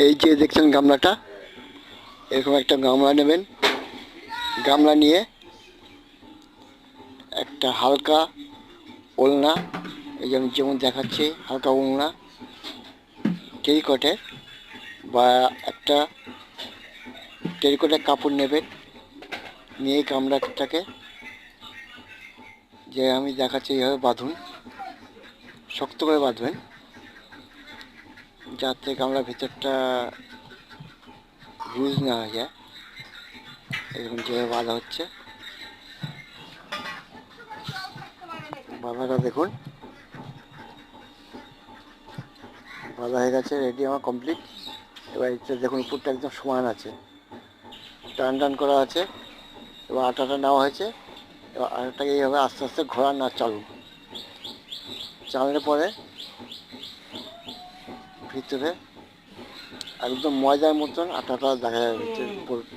এই যে দেখছেন গামলাটা, এরকম একটা গামলা নেবেন। গামলা নিয়ে একটা হালকা ওলনা, এই যেমন দেখাচ্ছে হালকা ওলনা টেরিকটের, বা একটা টেরিকটের কাপড় নেবেন। নিয়ে গামলাটাকে যে আমি দেখাচ্ছি এইভাবে বাঁধুন, শক্ত করে বাঁধবেন যাতে গামলার ভিতরটা লুজ না হয়ে যায়। এরকম যেভাবে বাঁধা হচ্ছে, বাঁধাটা দেখুন বাঁধা হয়ে গেছে, রেডি আমার কমপ্লিট। এবার এটা দেখুন উপরটা একদম সমান আছে, টান টান করা আছে। এবার আটাটা নেওয়া হয়েছে। এবার আটাটাকে এইভাবে আস্তে আস্তে ঘোরান না চালুন, চালানোর পরে ভিতরে একদম ময়দার মতন আটাটা দেখা যাবে,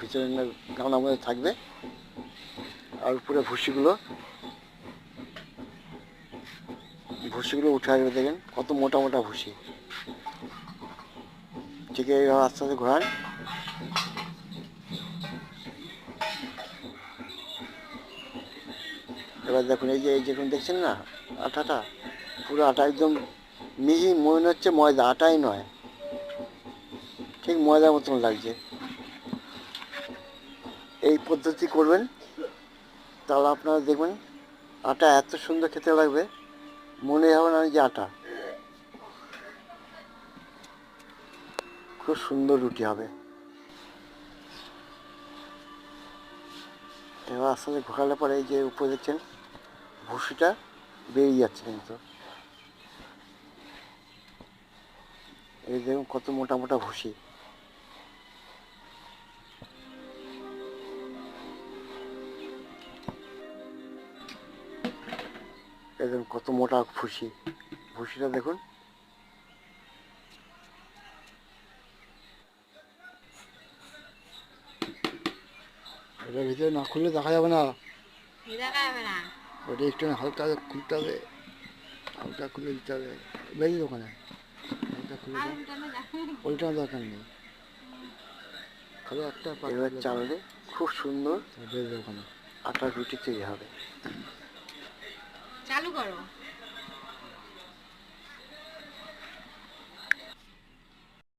ভিতরে গামলার মধ্যে থাকবে। আর উপরে ভুসিগুলো উঠে আসবে, দেখেন কত মোটা মোটা ভুসি। ঠিক এইভাবে আস্তে আস্তে ঘোরান। এবার দেখুন এই যে দেখছেন না আটাটা, পুরো আটা একদম মিহি, মনে হচ্ছে ময়দা, আটাই নয়, ঠিক ময়দার মতন লাগছে। এই পদ্ধতি করবেন, তাহলে আপনারা দেখবেন আটা এত সুন্দর খেতে লাগবে, মনে হবে না যে আটা। খুব সুন্দর রুটি হবে। এবার আস্তে আস্তে ঘোরালে পরে এই যে উপরে দেখছেন ভুসিটা বেরিয়ে যাচ্ছে, কিন্তু এই দেখুন কত মোটা মোটা ভুসি। এই দেখুন কত মোটা ভুসিটা দেখুন। এটার ভিতরে না খুললে দেখা যাবে না, ওটা একটু হালকা খুলতে হবে, হালকা খুলে দিতে হবে। বেরিয়ে ওখানে হালকা খুলে ওইটার দরকার নেই, খালি একটা এবার চালালে খুব সুন্দর বেরিয়ে ওখানে আটার রুটি তৈরি হবে। চালু করো।